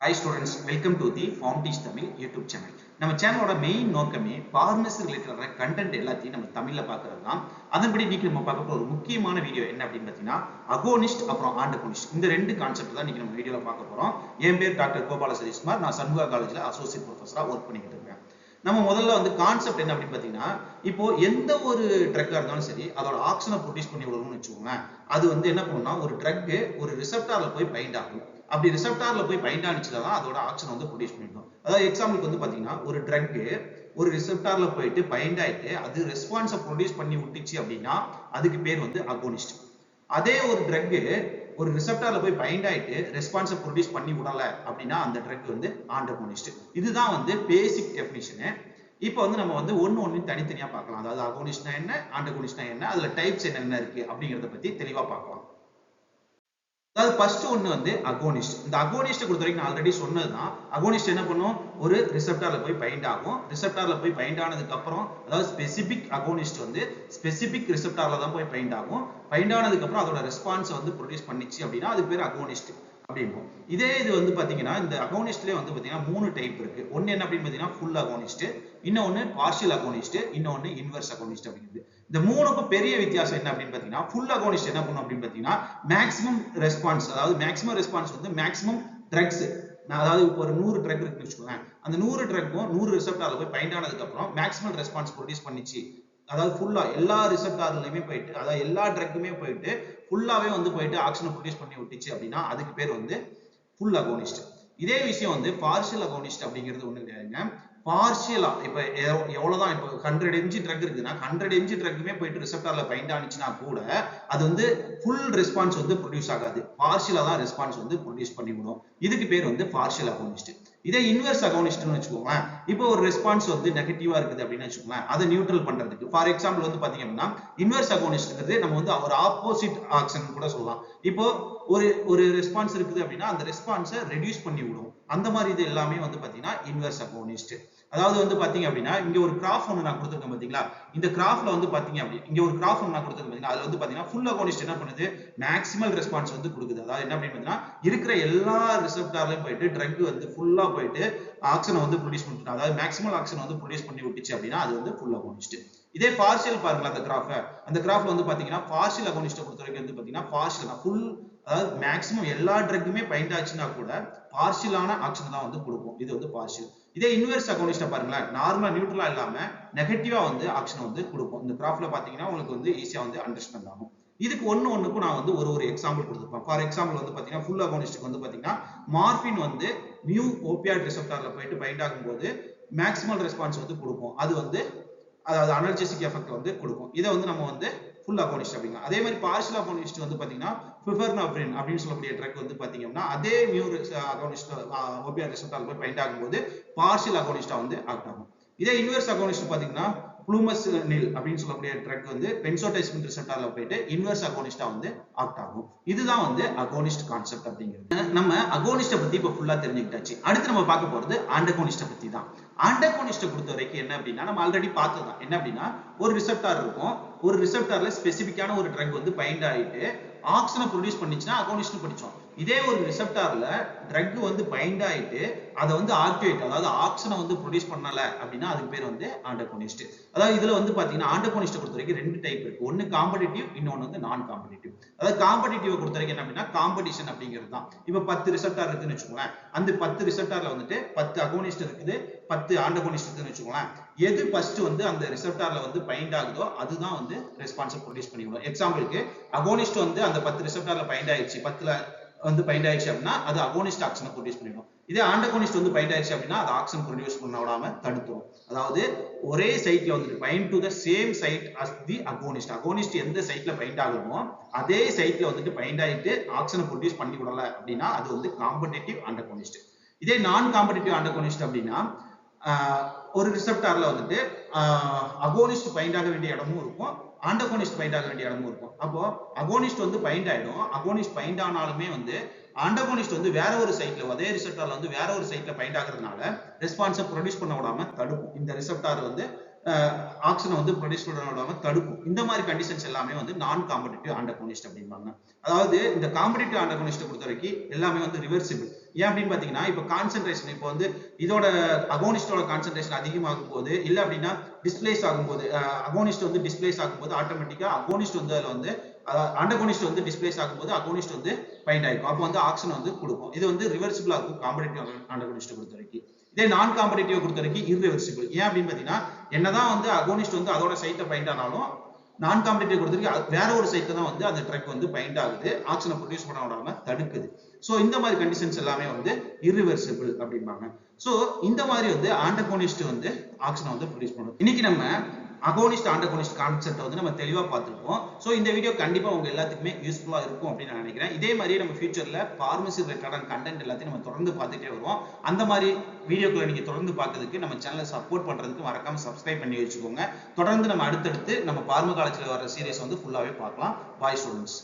Hi students, welcome to the Form Teach Tamil YouTube channel. நம்ம சேனலோட main நோக்கமே pharmacy ரிலேட்டடான கண்டென்ட் எல்லாத்தையும் நம்ம தமிழ்ல பார்க்கறது தான். அதன்படி இன்னைக்கு நம்ம பார்க்க போற ஒரு முக்கியமான வீடியோ என்ன அப்படின்னு பார்த்தீங்கன்னா அகோனிஸ்ட் அப்புறம் ஆண்டகோனிஸ்ட் இந்த ரெண்டு கான்செப்ட் தான் இன்னைக்கு நம்ம வீடியோல பார்க்க போறோம். என் பேர் டாக்டர் கோபால சதீஷ்குமார். நான் சண்முகா காலேஜ்ல அசோசியேட் ப்ரொஃபஸரா ஒர்க் பண்ணிக்கிட்டு இருக்கேன். நம்ம முதல்ல கான்செப்ட் என்ன அப்படின்னு பார்த்தீங்கன்னா, இப்போ எந்த ஒரு ட்ரக்கா இருந்தாலும் சரி அதோட ஆக்ஷனை ப்ரொடியூஸ் பண்ணி விடணும்னு வச்சுக்கோங்க. அது என்ன பண்ணும்னா ஒரு ட்ரக் ஒரு ரிசெப்டார்ல போய் பைண்ட் ஆகும். அப்படி ரிசெப்டார்ல போய் பைண்ட் ஆனிச்சுதான் அதோட ஆக்ஷன் ப்ரொடியூஸ் பண்ணிடும். அதாவது எக்ஸாம்பிளுக்கு பாத்தீங்கன்னா ஒரு ட்ரக் ஒரு ரிசெப்டார்ல போயிட்டு பைண்ட் ஆயிட்டு அது ரெஸ்பான்ஸை ப்ரொடியூஸ் பண்ணி விட்டுச்சு அப்படின்னா அதுக்கு பேர் அகோனிஸ்ட். அதே ஒரு ட்ரக் ஒரு ரிசெப்டார்ல போய் பைண்ட் ஆயிட்டு ரெஸ்பான்ஸை ப்ரொடியூஸ் பண்ணி விடல அப்படின்னா அந்த ட்ரக் ஆண்டகோனிஸ்ட். இதுதான் பேசிக் டெஃபினிஷன். இப்போ நம்ம ஒன்னு தனித்தனியா பார்க்கலாம். அதாவது அகோனிஸ்ட்னா என்ன, ஆண்டகோனிஸ்ட்னா என்ன, அதுல டைப்ஸ் என்னென்ன இருக்கு அப்படிங்கறத பத்தி தெளிவா பார்க்கலாம். அதாவது ஃபர்ஸ்ட் ஒன்னு அகோனிஸ்ட். இந்த அகோனிஸ்ட் பொறுத்த வரைக்கும் நான் ஆல்ரெடி சொன்னதுதான். அகோனிஸ்ட் என்ன பண்ணும், ஒரு ரிசெப்டார்ல போய் பைண்ட் ஆகும். ரிசெப்டார்ல போய் பைண்ட் ஆனதுக்கு அப்புறம் அதாவது ஸ்பெசிபிக் அகோனிஸ்ட் ஸ்பெசிபிக் ரிசெப்டார்ல தான் போய் பைண்ட் ஆகும். பைண்ட் ஆனதுக்கு அப்புறம் அதோட ரெஸ்பான்ஸ் ப்ரொடியூஸ் பண்ணிச்சு அப்படின்னா அது பேர் அகோனிஸ்ட் அப்படிம்போம். இதே இது பாத்தீங்கன்னா இந்த அகோனிஸ்ட்லயே பாத்தீங்கன்னா 3 டைப் இருக்கு. ஒன்னு என்ன அப்படின்னு பாத்தீங்கன்னா ஃபுல் அகோனிஸ்ட், இன்னொன்னு பார்ஷியல் அகோனிஸ்ட், இன்னொன்னு இன்வெர்ஸ் அகோனிஸ்ட் அப்படிங்கிறது. இந்த மூணுக்கும் பெரிய வித்தியாசம் என்ன அப்படின்னு பாத்தீங்கன்னா, ஃபுல் அகோனிஸ்ட் என்ன பண்ணும் அப்படின்னு பாத்தீங்கன்னா மேக்ஸிமம் ரெஸ்பான்ஸ், அதாவது மேக்ஸிமம் ரெஸ்பான்ஸ் மேக்ஸிமம் ட்ரக்ஸ், அதாவது இப்போ ஒரு 100 ட்ரக் இருக்குன்னு வச்சுக்கோங்க. அந்த 100 ட்ரக்கும் 100 ரிசெப்டார்ல போய் பைண்ட் ஆனதுக்கு அப்புறம் மேக்ஸிமம் ரெஸ்பான்ஸ் ப்ரொடியூஸ் பண்ணிச்சு. அதாவது ஃபுல்லா எல்லா ரிசெப்டார்லயுமே போயிட்டு, அதாவது எல்லா ட்ரக்குமே போயிட்டு ஃபுல்லாவே போயிட்டு ஆக்ஷனை ப்ரொடியூஸ் பண்ணி விட்டுச்சு அப்படின்னா அதுக்கு பேர் ஃபுல் அகோனிஸ்ட். இதே விஷயம் பார்ஷியல் அகோனிஸ்ட் அப்படிங்கிறது ஒண்ணு இல்லையாங்க. பார்ஷியலா இப்ப எவ்வளவுதான் இப்போ 100 mg ட்ரக் இருக்குன்னா 100 mg ட்ரக்குமே போயிட்டு ரிசெப்டார்ல பைண்ட் ஆனிச்சுன்னா கூட அது ஃபுல் ரெஸ்பான்ஸ் ப்ரொடியூஸ் ஆகாது. பார்ஷியலா தான் ரெஸ்பான்ஸ் ப்ரொடியூஸ் பண்ணிவிடும். இதுக்கு பேர் பார்ஷியல் அகோனிஸ்ட். இதே இன்வெர்ஸ் அகோனிஸ்ட்னு வச்சுக்கோங்களேன். இப்போ ஒரு ரெஸ்பான்ஸ் நெகட்டிவா இருக்குது அப்படின்னு வச்சுக்கோங்களேன். அதை நியூட்ரல் பண்றதுக்கு ஃபார் எக்ஸாம்பிள் பாத்தீங்க அப்படின்னா இன்வெர்ஸ் அகோனிஸ்ட்ங்கிறது நம்ம ஒரு ஆப்போசிட் ஆக்ஷன் கூட சொல்லலாம். இப்போ ஒரு ரெஸ்பான்ஸ் இருக்குது அப்படின்னா அந்த ரெஸ்பான்ஸை ரெடியூஸ் பண்ணி விடும். அந்த மாதிரி இது எல்லாமே பாத்தீங்கன்னா இன்வெர்ஸ் அகோனிஸ்ட். அதாவது பாத்தீங்க அப்படின்னா இங்க ஒரு கிராஃப் ஒன்னு நான் கொடுத்திருக்கேன் பாத்தீங்களா. இந்த கிராஃப்ல பாத்தீங்க அப்படி இங்க ஒரு கிராஃப் ஒன்னு நான் கொடுத்திருக்கேன் பாத்தீங்களா. அதுல பாத்தீங்கன்னா ஃபுல் அகோனிஸ்ட் என்ன பண்ணுது, மேக்ஸிமல் ரெஸ்பான்ஸ் கொடுக்குது. அதாவது என்ன அப்படின்னு பாத்தீங்கன்னா இருக்கிற எல்லா ரிசெப்டார்லயும் போயிட்டு ட்ரக் ஃபுல்லா போயிட்டு ஆக்ஷனை ப்ரொடியூஸ் பண்ணிட்டு, அதாவது மேக்ஸிமல் ஆக்ஷன் ப்ரொடியூஸ் பண்ணி விட்டுச்சு அப்படின்னா அது ஃபுல் அகோனிஸ்ட். இதே பார்ஷியல் பாருங்களா அந்த கிராஃப்ல பாத்தீங்கன்னா பார்ஷியல் அகோனிஸ்ட் பொறுத்த வரைக்கும் பாத்தீங்கன்னா பார்ஷியல் ஃபுல், அதாவது மேக்ஸிமம் எல்லா ட்ரக்குமே பைண்ட் ஆச்சுன்னா கூட பார்ஷியலான ஆக்ஷன் தான் கொடுக்கும். இது பார்ஷியல். இதே இன்வெர்ஸ் அகோனிஸ்ட் பாருங்களேன், நார்மலா நியூட்ரலா இல்லாம நெகட்டிவா ஆக்ஷன் கொடுக்கும். இந்த கிராஃப்ல பாத்தீங்கன்னா உங்களுக்கு ஈஸியா அண்டர்ஸ்டாண்ட் ஆகும். இதுக்கு ஒண்ணுக்கும் நான் ஒரு எக்ஸாம்பிள் கொடுத்துருப்பேன். ஃபார் எக்ஸாம்பிள் பாத்தீங்கன்னா ஃபுல் அகோனிஸ்டுக்கு பாத்தீங்கன்னா மார்பின் நியூ ஓபியாய்ட் ரிசெப்டார்ல போயிட்டு பைண்ட் ஆகும்போது மேக்ஸிமல் ரெஸ்பான்ஸ் கொடுக்கும். அது அதாவது அனர்ஜெசிக் எஃபெக்ட் கொடுக்கும். இதை நம்ம ஃபுல் அகோனிஸ்ட் அப்படிங்க. அதே மாதிரி பார்ஷியல் அகோனிஸ்ட் பாத்தீங்கன்னா பிபர்னப்ரின் அப்படின்னு சொல்லக்கூடிய ட்ரக் பாத்தீங்கன்னா அதே நியூ அகோனிஸ்ட் ஓபியாய்ட் ரிசெப்டார்ல போய் பைண்ட் ஆகும்போது பார்ஷியல் அகோனிஸ்டா ஆக்ட் ஆகும். இதே இன்வெர்ஸ் அகோனிஸ்ட் பாத்தீங்கன்னா புளூமஸ்னில் அப்படின்னு சொல்லக்கூடிய ட்ரக் பென்சோடைசின் ரிசெப்டார்ல போயிட்டு இன்வெர்ஸ் அகோனிஸ்டா ஆக்ட் ஆகும். இதுதான் அகோனிஸ்ட் கான்செப்ட் அப்படிங்கிறது. நம்ம அகோனிஸ்ட பத்தி இப்ப ஃபுல்லா தெரிஞ்சுக்கிட்டாச்சு. அடுத்து நம்ம பார்க்க போறது ஆண்டகோனிஸ்ட பத்தி தான். ஆண்டகோனிஸ்ட பொறுத்த வரைக்கும் என்ன அப்படின்னா நம்ம ஆல்ரெடி பார்த்ததுதான். என்ன அப்படின்னா ஒரு ரிசெப்டார் இருக்கும். ஒரு ரிசெப்டார்ல ஸ்பெசிபிக்கான ஒரு ட்ரக் பைண்ட் ஆயிட்டு ஆக்ஷனை ப்ரொடியூஸ் பண்ணிச்சுன்னா அகோனிஸ்ட் படிச்சோம். இதே ஒரு ரிசெப்டார்ல ட்ரக் பைண்ட் ஆயிட்டு அதை ஆக்டிவேட், அதாவது ஆக்ஷனை ப்ரொடியூஸ் பண்ணல அப்படின்னா அதுக்கு பேர் ஆண்டகோனிஸ்ட். அதாவது இதுல பாத்தீங்கன்னா ஆண்டகோனிஸ்ட பொறுத்த வரைக்கும் 2 டைப் இருக்கு. ஒன்னு காம்படிட்டிவ், இன்னொன்னு நான் காம்படிட்டிவ். அதாவது காம்படிட்டிவ் பொறுத்த வரைக்கும் என்ன அப்படின்னா காம்படிஷன் அப்படிங்கிறது தான். இப்ப 10 ரிசெப்டார் இருக்குன்னு வச்சுக்கோங்களேன். அந்த 10 ரிசெப்டார்ல 10 அகோனிஸ்ட் இருக்குது, 10 ஆண்டகோனிஸ்ட் இருக்குன்னு வச்சுக்கோங்களேன். எது ஃபர்ஸ்ட் அந்த ரிசெப்டார்ல பைண்ட் ஆகுதோ அதுதான் ரெஸ்பான்ஸ் ப்ரொடியூஸ் பண்ணிவிடும். எக்ஸாம்பிளுக்கு அகோனிஸ்ட் அந்த 10 ரிசெப்டார்ல பைண்ட் ஆயிடுச்சு, 10ல பைண்ட் ஆயிடுச்சு அப்படின்னா அது அகோனிஸ்ட் ஆக்ஷனை ப்ரொடியூஸ் பண்ணிடும். இதே ஆண்டகோனிஸ்ட் பைண்ட் ஆயிடுச்சு அப்படின்னா அது ஆக்ஷன் ப்ரொடியூஸ் பண்ண விடாம தடுத்துரும். அதாவது ஒரே சைட்ல bind to the same side as the agonist. Agonist எந்த சைட்ல பைண்ட் ஆகுமோ அதே சைட்ல பைண்ட் ஆயிட்டு ஆக்ஷனை ப்ரொடியூஸ் பண்ணி விடல அப்படின்னா அது காம்படிட்டிவ் ஆண்டகோனிஸ்ட். இதே நான் காம்படிட்டிவ் ஆண்டகோனிஸ்ட் அப்படின்னா ஒரு ரிசெப்டார்ல அகோனிஸ்ட் பைண்ட் ஆக வேண்டிய இடமும் இருக்கும், ஆண்டகோனிஸ்ட் பைண்ட் ஆக வேண்டிய இடமும் இருக்கும். அப்போ அகோனிஸ்ட் பைண்ட் ஆயிடும். அகோனிஸ்ட் பைண்ட் ஆனாலுமே ஆண்டகோனிஸ்ட் வேற ஒரு சைட்ல, அதே ரிசெப்டார்ல வேற ஒரு சைட்ல பைண்ட் ஆகுறதுனால ரெஸ்பான்ஸை ப்ரொடியூஸ் பண்ண விடாம தடுக்கும். இந்த ரிசெப்டார் ஆக்ஷனை ப்ரொடியூஸ் பண்ண விடாம தடுக்கும். இந்த மாதிரி கண்டிஷன்ஸ் எல்லாமே நான் காம்படிட்டிவ் ஆண்டகோனிஸ்ட் அப்படிம்பாங்க. அதாவது இந்த காம்படிட்டிவ் ஆண்டகோனிஸ்ட் பொறுத்த வரைக்கும் எல்லாமே ரிவர்சிபிள். ஏன் அப்படின்னு பாத்தீங்கன்னா இப்ப கான்சென்ட்ரேஷன் இப்போ வந்து இதோட அகோனிஸ்டோட கான்சென்ட்ரேஷன் அதிகமாகும் போது இல்ல அப்படின்னா டிஸ்பிளேஸ் ஆகும்போது அகோனிஸ்ட் வந்து டிஸ்பிளேஸ் ஆகும்போது ஆட்டோமேட்டிக்கா அகோனிஸ்ட் வந்து அதுல வந்து ஆண்டகோனிஸ்ட் வந்து டிஸ்பிளேஸ் ஆகும்போது அகோனிஸ்ட் வந்து பைண்ட் ஆயிக்கும். அப்போ வந்து ஆக்ஷன் வந்து கொடுக்கும். இது வந்து ரிவர்சிபிளா இருக்கும் காம்படிட்டிவ் ஆண்டகோனிஸ்ட் பொறுத்த வரைக்கும். இதே நான் காம்படிட்டிவ் பொறுத்த வரைக்கும் இர்ரிவர்சிபிள். ஏன் அப்படின்னு பாத்தீங்கன்னா என்னதான் வந்து அகோனிஸ்ட் வந்து அதோட சைட்டை பைண்ட் ஆனாலும் நான் காம்படிட்டிவ் கொடுத்துருக்கு வேற ஒரு சைட்ல தான் வந்து அந்த ட்ரக் வந்து பைண்ட் ஆகுது, ஆக்ஷனை ப்ரொடியூஸ் பண்ண விடாம தடுக்குது. சோ இந்த மாதிரி கண்டிஷன்ஸ் எல்லாமே வந்து இர்ரிவர்சிபிள் அப்படிம்பாங்க. சோ இந்த மாதிரி வந்து ஆண்டகோனிஸ்ட் வந்து ஆக்ஷனை வந்து ப்ரொடியூஸ் பண்ணும். இன்னைக்கு நம்ம அகோனிஸ்ட் ஆண்டகோனிஸ்ட் கான்செப்ட் வந்து நம்ம தெளிவா பார்த்திருப்போம். சோ இந்த வீடியோ கண்டிப்பா உங்க எல்லாத்துக்குமே யூஸ்ஃபுல்லா இருக்கும் அப்படின்னு நான் நினைக்கிறேன். இதே மாதிரி நம்ம ஃபியூச்சர்ல பார்மசி ரிலேட்டடான கண்டென்ட் எல்லாத்தையும் நம்ம தொடர்ந்து பார்த்துட்டே வருவோம். அந்த மாதிரி வீடியோக்களை நீங்க தொடர்ந்து பார்க்கிறதுக்கு நம்ம சேனலை சப்போர்ட் பண்றதுக்கு மறக்காம சப்ஸ்கிரைப் பண்ணி வச்சுக்கோங்க. தொடர்ந்து நம்ம அடுத்தடுத்து நம்ம பார்மகாலஜில வர சீரிஸ் வந்து ஃபுல்லாவே பார்க்கலாம். பாய் ஸ்டூடெண்ட்ஸ்.